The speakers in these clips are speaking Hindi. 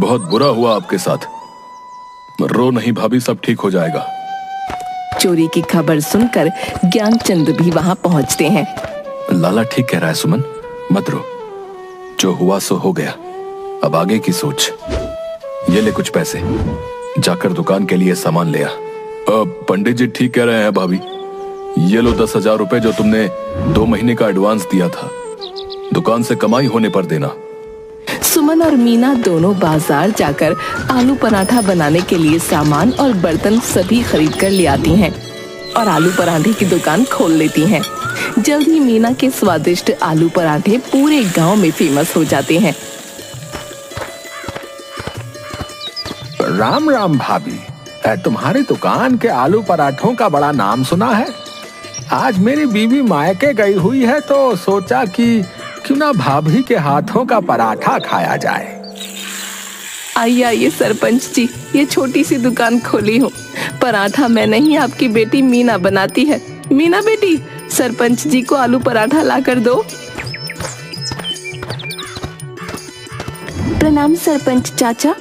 बहुत बुरा हुआ आपके साथ। रो नहीं भाभी, सब ठीक हो जाएगा। चोरी की खबर सुनकर ज्ञानचंद भी वहां पहुंचते हैं। लाला ठीक कह रहा है सुमन, मत रो। जो हुआ सो हो गया, अब आगे की सोच। ये ले कुछ पैसे, जाकर दुकान के लिए सामान ले आ। पंडित जी ठीक कह रहे हैं भाभी। ये लो 10,000 रुपए जो तुमने 2 महीने का एडवांस दिया था, दुकान से कमाई होने पर देना। सुमन और मीना दोनों बाजार जाकर आलू पराठा बनाने के लिए सामान और बर्तन सभी खरीद कर ले आती हैं और आलू पराठे की दुकान खोल लेती हैं। जल्द ही मीना के स्वादिष्ट आलू पराठे पूरे गांव में फेमस हो जाते हैं। राम राम भाभी, तुम्हारी दुकान के आलू पराठों का बड़ा नाम सुना है। आज मेरी बीवी मायके गई हुई है तो सोचा कि क्यों ना भाभी के हाथों का पराठा खाया जाए। आइए आइए सरपंच जी, ये छोटी सी दुकान खोली हूँ। पराठा मैं नहीं, आपकी बेटी मीना बनाती है। मीना बेटी, सरपंच जी को आलू पराठा लाकर दो। प्रणाम सरपंच चाचा,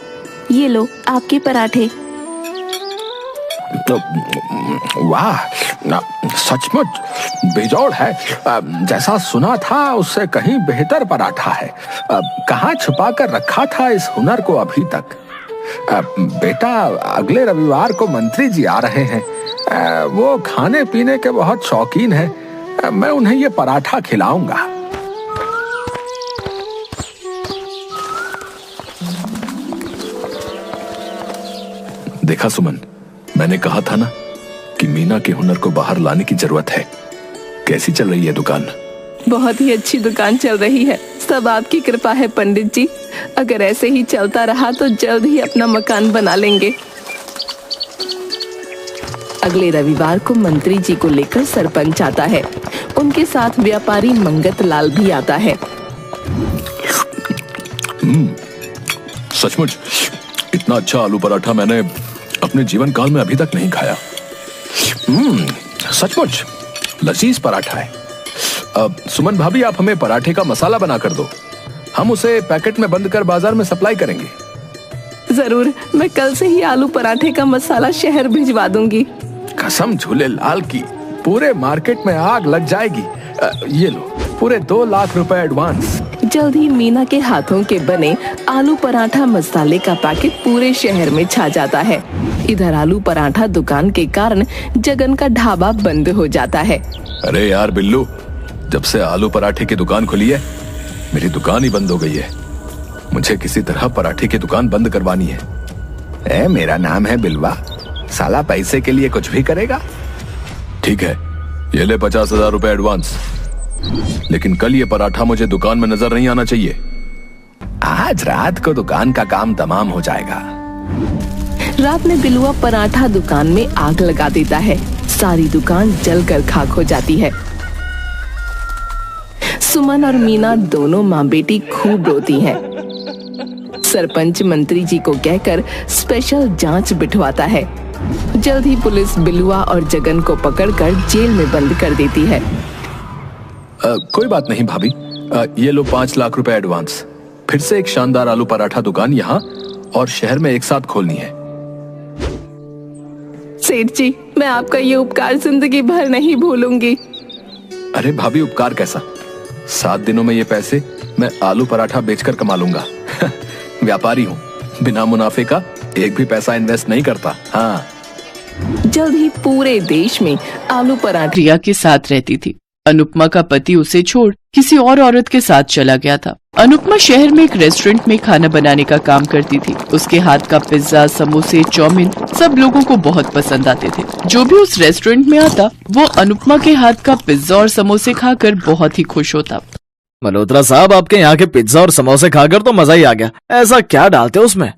ये लो आपके पराठे। वाह, सचमुच बेजोड़ है। जैसा सुना था उससे कहीं बेहतर पराठा है। कहाँ छुपा कर रखा था इस हुनर को अभी तक? बेटा, अगले रविवार को मंत्री जी आ रहे हैं। वो खाने पीने के बहुत शौकीन हैं। मैं उन्हें ये पराठा खिलाऊंगा। देखा सुमन, मैंने कहा था ना कि मीना के हुनर को बाहर लाने की जरूरत है। कैसी चल रही है दुकान? बहुत ही अच्छी दुकान चल रही है, सब आपकी कृपा है पंडित जी। अगर ऐसे ही चलता रहा तो जल्द ही अपना मकान बना लेंगे। अगले रविवार को मंत्री जी को लेकर सरपंच आता है। उनके साथ व्यापारी मंगत लाल भी आता है। सचमुच इतना अच्छा आलू पराठा मैंने अपने जीवन काल में अभी तक नहीं खाया। सचमुच लजीज पराठा है। सुमन भाभी, आप हमें पराठे का मसाला बना कर दो, हम उसे पैकेट में बंद कर बाजार में सप्लाई करेंगे। जरूर, मैं कल से ही आलू पराठे का मसाला शहर भिजवा दूंगी। कसम झूले लाल की, पूरे मार्केट में आग लग जाएगी। ये लो पूरे 2 लाख रुपए एडवांस। जल्द ही मीना के हाथों के बने आलू पराठा मसाले का पैकेट पूरे शहर में छा जाता है। इधर आलू पराठा दुकान के कारण जगन का ढाबा बंद हो जाता है। अरे यार बिल्लू, जब से आलू पराठे की दुकान खुली है मेरी दुकान ही बंद हो गई है। मुझे किसी तरह पराठे की दुकान बंद करवानी है। मेरा नाम है बिलवा, साला पैसे के लिए कुछ भी करेगा। ठीक है, ये ले 50,000 रुपए एडवांस, लेकिन कल ये पराठा मुझे दुकान में नजर नहीं आना चाहिए। आज रात को दुकान का काम तमाम हो जाएगा। रात में बिलुआ पराठा दुकान में आग लगा देता है। सारी दुकान जलकर खाक हो जाती है। सुमन और मीना दोनों माँ बेटी खूब रोती हैं। सरपंच मंत्री जी को कहकर स्पेशल जांच बिठवाता है। जल्द ही पुलिस बिलुआ और जगन को पकड़कर जेल में बंद कर देती है। कोई बात नहीं भाभी, ये लो 5 लाख रुपए एडवांस। फिर से एक शानदार आलू पराठा दुकान यहाँ और शहर में एक साथ खोलनी है। सेठ जी, मैं आपका ये उपकार जिंदगी भर नहीं भूलूंगी। अरे भाभी, उपकार कैसा? 7 दिनों में ये पैसे मैं आलू पराठा बेचकर कमा लूंगा। व्यापारी हूँ, बिना मुनाफे का एक भी पैसा इन्वेस्ट नहीं करता। हाँ। जल्द ही पूरे देश में आलू पराठा प्रिया के साथ रहती थी। अनुपमा का पति उसे छोड़ किसी और औरत के साथ चला गया था। अनुपमा शहर में एक रेस्टोरेंट में खाना बनाने का काम करती थी। उसके हाथ का पिज्जा, समोसे, चाउमीन सब लोगों को बहुत पसंद आते थे। जो भी उस रेस्टोरेंट में आता वो अनुपमा के हाथ का पिज्जा और समोसे खाकर बहुत ही खुश होता। मल्होत्रा साहब, आपके यहाँ के पिज्जा और समोसे खाकर तो मजा ही आ गया। ऐसा क्या डालते हो उसमें?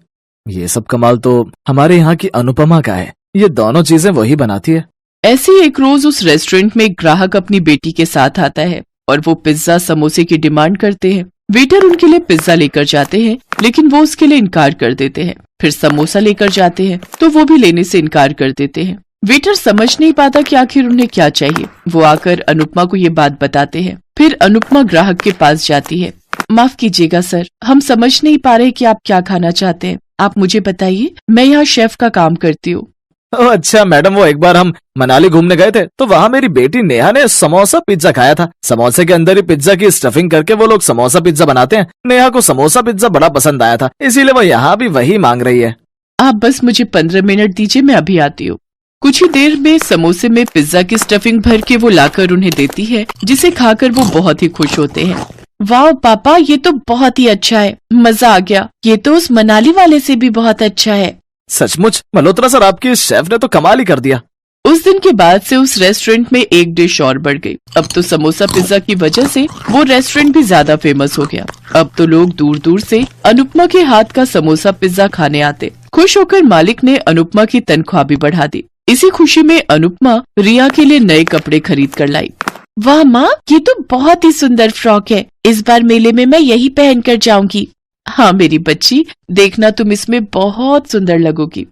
ये सब कमाल तो हमारे यहाँ की अनुपमा का है। ये दोनों चीजें वही बनाती है। ऐसे ही एक रोज उस रेस्टोरेंट में एक ग्राहक अपनी बेटी के साथ आता है और वो पिज्जा समोसे की डिमांड करते हैं। वेटर उनके लिए पिज्जा लेकर जाते हैं, लेकिन वो उसके लिए इनकार कर देते हैं। फिर समोसा लेकर जाते हैं तो वो भी लेने से इनकार कर देते हैं। वेटर समझ नहीं पाता कि आखिर उन्हें क्या चाहिए। वो आकर अनुपमा को ये बात बताते हैं। फिर अनुपमा ग्राहक के पास जाती है माफ कीजिएगा सर, हम समझ नहीं पा रहे कि आप क्या खाना चाहते हैं। आप मुझे बताइए, मैं यहाँ शेफ का काम करती हूँ। ओह अच्छा मैडम, वो एक बार हम मनाली घूमने गए थे तो वहाँ मेरी बेटी नेहा ने समोसा पिज्जा खाया था। समोसे के अंदर ही पिज्जा की स्टफिंग करके वो लोग समोसा पिज्जा बनाते हैं। नेहा को समोसा पिज्जा बड़ा पसंद आया था, इसीलिए वो यहाँ भी वही मांग रही है। आप बस मुझे 15 मिनट दीजिए, मैं अभी आती हूँ। कुछ ही देर में समोसे में पिज्जा की स्टफिंग भर के वो लाकर उन्हें देती है, जिसे खाकर वो बहुत ही खुश होते हैं। वाह पापा, ये तो बहुत ही अच्छा है, मजा आ गया। ये तो उस मनाली वाले से भी बहुत अच्छा है। सचमुच मल्होत्रा सर, आपकी शेफ ने तो कमाल ही कर दिया। उस दिन के बाद से उस रेस्टोरेंट में एक डिश और बढ़ गई। अब तो समोसा पिज्जा की वजह से वो रेस्टोरेंट भी ज्यादा फेमस हो गया। अब तो लोग दूर दूर से अनुपमा के हाथ का समोसा पिज्जा खाने आते। खुश होकर मालिक ने अनुपमा की तनख्वाह भी बढ़ा दी। इसी खुशी में अनुपमा रिया के लिए नए कपड़े खरीद कर लाई। वाह माँ, ये तो बहुत ही सुंदर फ्रॉक है, इस बार मेले में मैं यही पहन कर जाऊंगी। हाँ मेरी बच्ची, देखना तुम इसमें बहुत सुंदर लगोगी।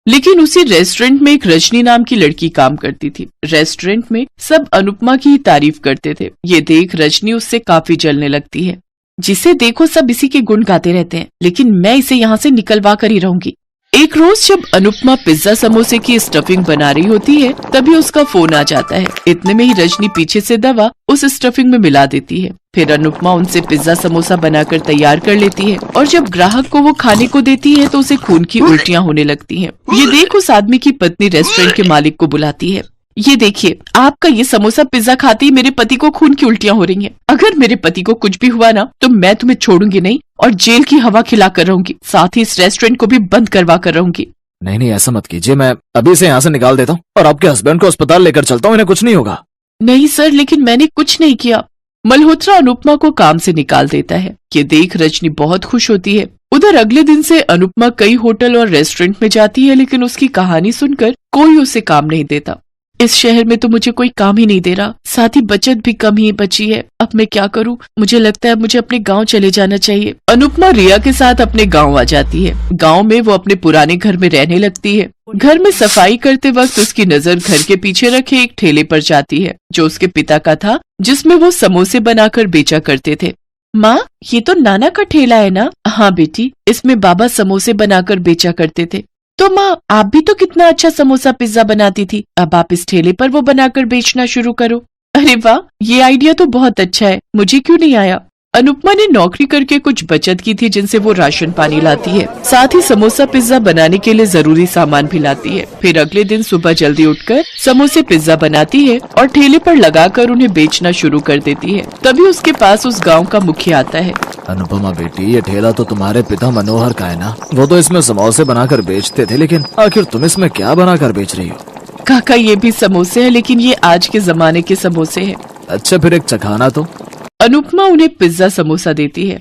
लेकिन उसी रेस्टोरेंट में एक रजनी नाम की लड़की काम करती थी। रेस्टोरेंट में सब अनुपमा की ही तारीफ करते थे। ये देख रजनी उससे काफी जलने लगती है। जिसे देखो सब इसी के गुण गाते रहते हैं, लेकिन मैं इसे यहाँ से निकलवा कर ही रहूंगी। एक रोज जब अनुपमा पिज्जा समोसे की स्टफिंग बना रही होती है, तभी उसका फोन आ जाता है। इतने में ही रजनी पीछे से दवा उस स्टफिंग में मिला देती है। फिर अनुपमा उनसे पिज्जा समोसा बनाकर तैयार कर लेती है और जब ग्राहक को वो खाने को देती है तो उसे खून की उल्टियां होने लगती हैं। ये देख उस आदमी की पत्नी रेस्टोरेंट के मालिक को बुलाती है। ये देखिए, आपका ये समोसा पिज्जा खाते ही मेरे पति को खून की उल्टियां हो रही हैं। अगर मेरे पति को कुछ भी हुआ ना तो मैं तुम्हें छोड़ूंगी नहीं और जेल की हवा खिला कर रहूंगी, साथ ही इस रेस्टोरेंट को भी बंद करवा कर रहूंगी। नहीं ऐसा मत कीजिए, मैं अभी से यहाँ से निकाल देता हूँ और आपके हस्बैंड को अस्पताल लेकर चलता हूँ, इन्हें कुछ नहीं होगा। नहीं सर, लेकिन मैंने कुछ नहीं किया। मल्होत्रा अनुपमा को काम से निकाल देता है। ये देख रजनी बहुत खुश होती है। उधर अगले दिन से अनुपमा कई होटल और रेस्टोरेंट में जाती है, लेकिन उसकी कहानी सुनकर कोई उसे काम नहीं देता। इस शहर में तो मुझे कोई काम ही नहीं दे रहा, साथ ही बचत भी कम ही बची है। अब मैं क्या करूं? मुझे लगता है मुझे अपने गांव चले जाना चाहिए। अनुपमा रिया के साथ अपने गांव आ जाती है। गांव में वो अपने पुराने घर में रहने लगती है। घर में सफाई करते वक्त उसकी नजर घर के पीछे रखे एक ठेले पर जाती है, जो उसके पिता का था, जिसमें वो समोसे बनाकर बेचा करते थे। माँ, ये तो नाना का ठेला है ना? हाँ बेटी, इसमें बाबा समोसे बनाकर बेचा करते थे। तो माँ, आप भी तो कितना अच्छा समोसा पिज्जा बनाती थी, अब आप इस ठेले पर वो बनाकर बेचना शुरू करो। अरे वाह, ये आइडिया तो बहुत अच्छा है, मुझे क्यों नहीं आया? अनुपमा ने नौकरी करके कुछ बचत की थी, जिनसे वो राशन पानी लाती है, साथ ही समोसा पिज्जा बनाने के लिए जरूरी सामान भी लाती है। फिर अगले दिन सुबह जल्दी उठकर समोसे पिज्जा बनाती है और ठेले पर लगाकर उन्हें बेचना शुरू कर देती है। तभी उसके पास उस गांव का मुखिया आता है। अनुपमा बेटी, ये ठेला तो तुम्हारे पिता मनोहर का है ना? वो तो इसमें समोसे बनाकर बेचते थे, लेकिन आखिर तुम इसमें क्या बनाकर बेच रही हो? काका, ये भी समोसे है, लेकिन ये आज के जमाने के समोसे है। अच्छा, फिर एक चखाना तो। अनुपमा उन्हें पिज्जा समोसा देती है।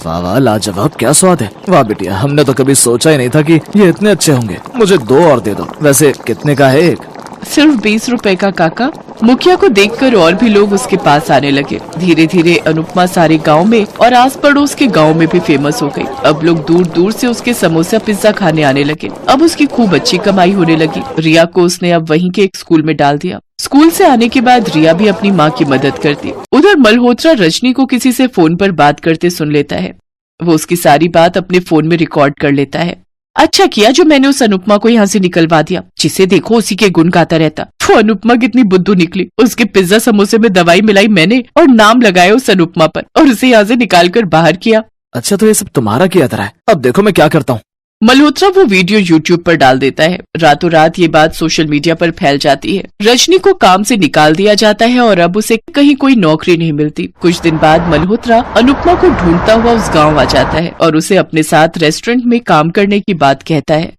वाह वाह, लाजवाब, क्या स्वाद है। वाह बिटिया, हमने तो कभी सोचा ही नहीं था कि ये इतने अच्छे होंगे। मुझे 2 और दे दो। वैसे कितने का है एक? सिर्फ 20 रुपए का काका। मुखिया को देखकर और भी लोग उसके पास आने लगे। धीरे धीरे अनुपमा सारे गांव में और आस पड़ोस के गांव में भी फेमस हो गई। अब लोग दूर दूर से उसके समोसा पिज्जा खाने आने लगे। अब उसकी खूब अच्छी कमाई होने लगी। रिया को उसने अब वहीं के एक स्कूल में डाल दिया। स्कूल से आने के बाद रिया भी अपनी माँ की मदद करती। उधर मल्होत्रा रजनी को किसी से फोन पर बात करते सुन लेता है। वो उसकी सारी बात अपने फोन में रिकॉर्ड कर लेता है। अच्छा किया जो मैंने उस अनुपमा को यहाँ से निकलवा दिया, जिसे देखो उसी के गुण गाता रहता। वो अनुपमा कितनी बुद्धू निकली। उसके पिज्जा समोसे में दवाई मिलाई मैंने और नाम लगाया उस अनुपमा पर और उसे यहाँ से निकाल कर बाहर किया। अच्छा, तो ये सब तुम्हारा किया तरह है। अब देखो मैं क्या करता हूँ। मल्होत्रा वो वीडियो YouTube पर डाल देता है। रातों रात ये बात सोशल मीडिया पर फैल जाती है। रजनी को काम से निकाल दिया जाता है और अब उसे कहीं कोई नौकरी नहीं मिलती। कुछ दिन बाद मल्होत्रा अनुपमा को ढूंढता हुआ उस गांव आ जाता है और उसे अपने साथ रेस्टोरेंट में काम करने की बात कहता है।